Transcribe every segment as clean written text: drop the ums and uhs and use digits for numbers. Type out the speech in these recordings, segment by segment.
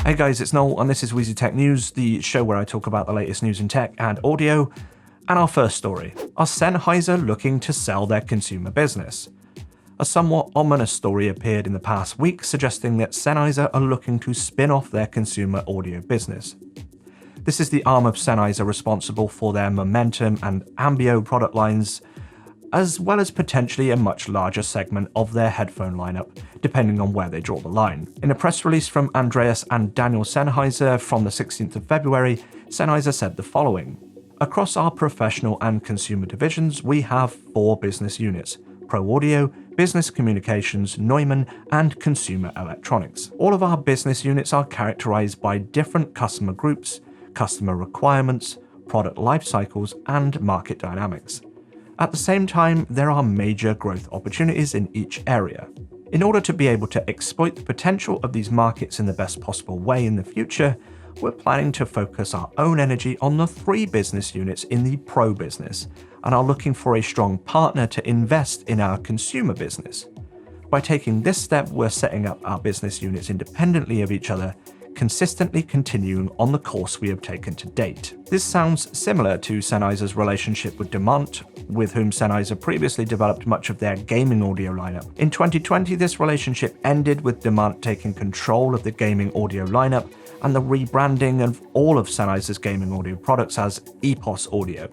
Hey guys, it's Noel and this is Wheezy Tech News, the show where I talk about the latest news in tech and audio. And our first story, are Sennheiser looking to sell their consumer business? A somewhat ominous story appeared in the past week suggesting that Sennheiser are looking to spin off their consumer audio business. This is the arm of Sennheiser responsible for their Momentum and Ambio product lines, as well as potentially a much larger segment of their headphone lineup, depending on where they draw the line. In a press release from Andreas and Daniel Sennheiser from the 16th of February, Sennheiser said the following: "Across our professional and consumer divisions, we have 4 business units: Pro Audio, Business Communications, Neumann, and Consumer Electronics. All of our business units are characterized by different customer groups, customer requirements, product life cycles, and market dynamics. At the same time, there are major growth opportunities in each area. In order to be able to exploit the potential of these markets in the best possible way in the future, we're planning to focus our own energy on the 3 business units in the Pro business, and are looking for a strong partner to invest in our consumer business. By taking this step, we're setting up our business units independently of each other, consistently continuing on the course we have taken to date." This sounds similar to Sennheiser's relationship with Demant, with whom Sennheiser previously developed much of their gaming audio lineup. In 2020, this relationship ended with Demant taking control of the gaming audio lineup and the rebranding of all of Sennheiser's gaming audio products as EPOS Audio.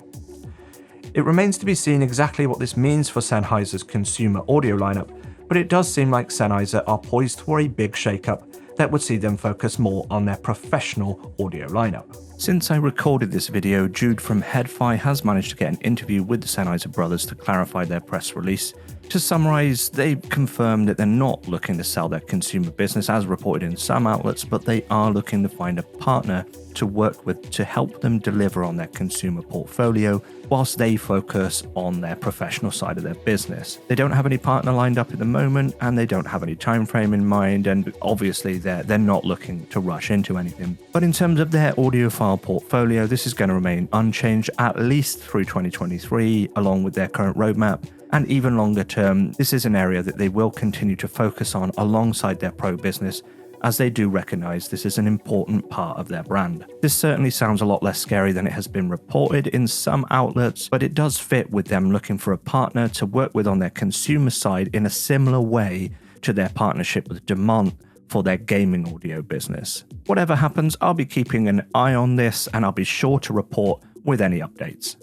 It remains to be seen exactly what this means for Sennheiser's consumer audio lineup, but it does seem like Sennheiser are poised for a big shakeup that would see them focus more on their professional audio lineup. Since I recorded this video, Jude from Hifi has managed to get an interview with the Sennheiser brothers to clarify their press release. To summarize, they confirmed that they're not looking to sell their consumer business as reported in some outlets, but they are looking to find a partner to work with to help them deliver on their consumer portfolio whilst they focus on their professional side of their business. They don't have any partner lined up at the moment and they don't have any time frame in mind, and obviously they're not looking to rush into anything. But in terms of their audiophile portfolio, this is going to remain unchanged at least through 2023 along with their current roadmap. And even longer term, this is an area that they will continue to focus on alongside their Pro business, as they do recognize this is an important part of their brand. This certainly sounds a lot less scary than it has been reported in some outlets, but it does fit with them looking for a partner to work with on their consumer side in a similar way to their partnership with Demant for their gaming audio business. Whatever happens, I'll be keeping an eye on this and I'll be sure to report with any updates.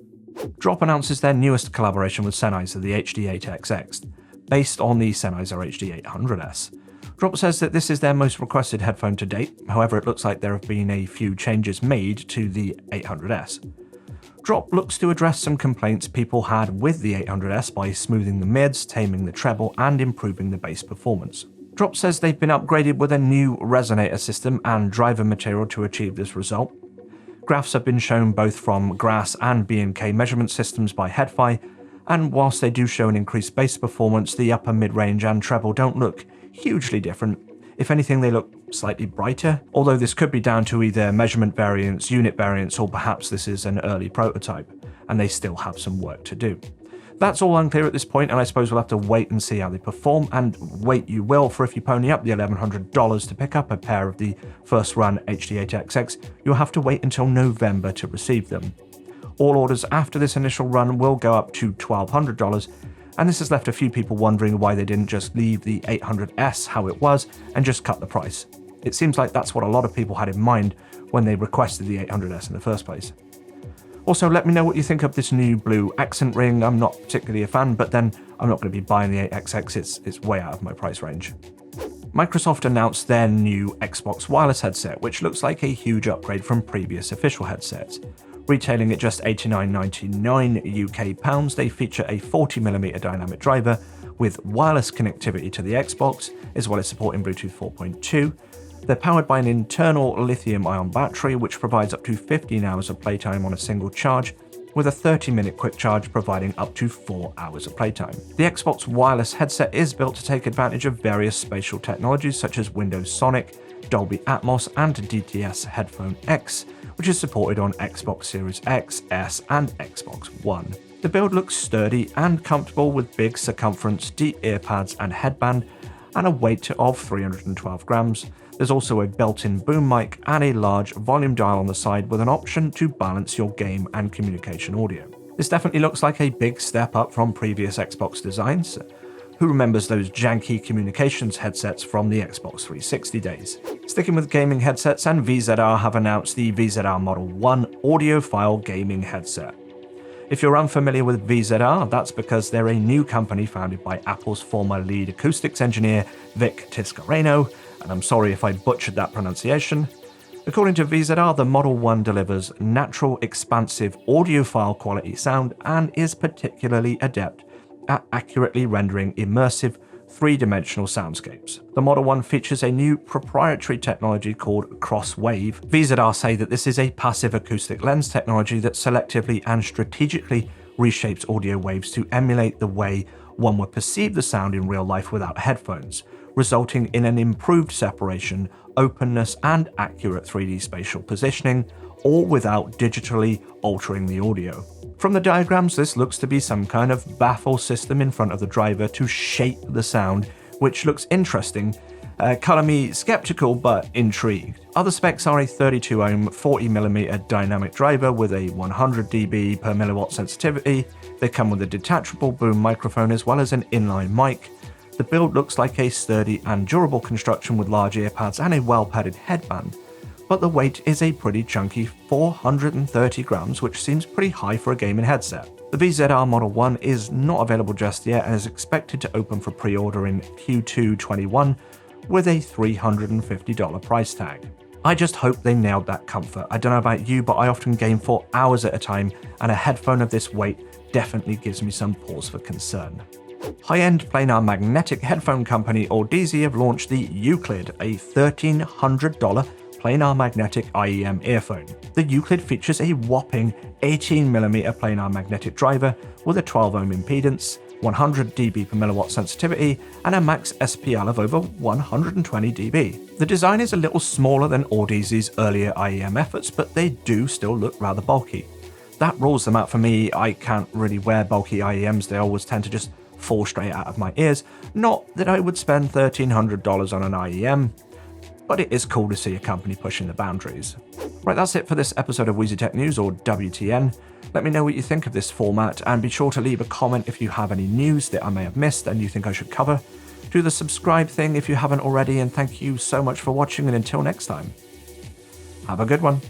Drop announces their newest collaboration with Sennheiser, the HD8XX, based on the Sennheiser HD800S. Drop says that this is their most requested headphone to date, however it looks like there have been a few changes made to the 800S. Drop looks to address some complaints people had with the 800S by smoothing the mids, taming the treble, and improving the bass performance. Drop says they've been upgraded with a new resonator system and driver material to achieve this result. Graphs have been shown both from Grass and B&K measurement systems by Hifi, and whilst they do show an increased bass performance, the upper mid-range and treble don't look hugely different. If anything, they look slightly brighter, although this could be down to either measurement variance, unit variance, or perhaps this is an early prototype, and they still have some work to do. That's all unclear at this point, and I suppose we'll have to wait and see how they perform, and wait you will, for if you pony up the $1,100 to pick up a pair of the first run HD8XX, you'll have to wait until November to receive them. All orders after this initial run will go up to $1,200, and this has left a few people wondering why they didn't just leave the 800S how it was and just cut the price. It seems like that's what a lot of people had in mind when they requested the 800S in the first place. Also, let me know what you think of this new blue accent ring. I'm not particularly a fan, but then I'm not going to be buying the 8XX, it's way out of my price range. Microsoft announced their new Xbox wireless headset, which looks like a huge upgrade from previous official headsets. Retailing at just £89.99 UK pounds, they feature a 40mm dynamic driver with wireless connectivity to the Xbox, as well as supporting Bluetooth 4.2. They're powered by an internal lithium-ion battery, which provides up to 15 hours of playtime on a single charge, with a 30-minute quick charge providing up to 4 hours of playtime. The Xbox wireless headset is built to take advantage of various spatial technologies such as Windows Sonic, Dolby Atmos, and DTS Headphone X, which is supported on Xbox Series X, S, and Xbox One. The build looks sturdy and comfortable with big circumference, deep ear pads and headband, and a weight of 312 grams. There's also a built-in boom mic and a large volume dial on the side with an option to balance your game and communication audio. This definitely looks like a big step up from previous Xbox designs. Who remembers those janky communications headsets from the Xbox 360 days? Sticking with gaming headsets, and VZR have announced the VZR Model One audiophile gaming headset. If you're unfamiliar with VZR, that's because they're a new company founded by Apple's former lead acoustics engineer, Vic Tiscareno, and I'm sorry if I butchered that pronunciation. According to VZR, the Model One delivers natural, expansive, audiophile quality sound and is particularly adept at accurately rendering immersive, three-dimensional soundscapes. The Model One features a new proprietary technology called Crosswave. VZR say that this is a passive acoustic lens technology that selectively and strategically reshapes audio waves to emulate the way one would perceive the sound in real life without headphones, resulting in an improved separation, openness, and accurate 3D spatial positioning, all without digitally altering the audio. From the diagrams, this looks to be some kind of baffle system in front of the driver to shape the sound, which looks interesting. Color me skeptical but intrigued. Other specs are a 32 ohm 40mm dynamic driver with a 100 dB per milliwatt sensitivity. They come with a detachable boom microphone as well as an inline mic. The build looks like a sturdy and durable construction with large ear pads and a well-padded headband, but the weight is a pretty chunky 430 grams, which seems pretty high for a gaming headset. The VZR Model One is not available just yet and is expected to open for pre-order in Q2 21 with a $350 price tag. I just hope they nailed that comfort. I don't know about you, but I often game for hours at a time, and a headphone of this weight definitely gives me some pause for concern. High-end planar magnetic headphone company Audeze have launched the Euclid, a $1,300 planar magnetic IEM earphone. The Euclid features a whopping 18mm planar magnetic driver with a 12 ohm impedance, 100 dB per milliwatt sensitivity, and a max SPL of over 120 dB. The design is a little smaller than Audeze's earlier IEM efforts, but they do still look rather bulky. That rules them out for me. I can't really wear bulky IEMs, they always tend to just fall straight out of my ears. Not that I would spend $1,300 on an IEM, but it is cool to see a company pushing the boundaries. Right, that's it for this episode of Wheezy Tech News, or WTN. Let me know what you think of this format, and be sure to leave a comment if you have any news that I may have missed and you think I should cover. Do the subscribe thing if you haven't already, and thank you so much for watching, and until next time, have a good one.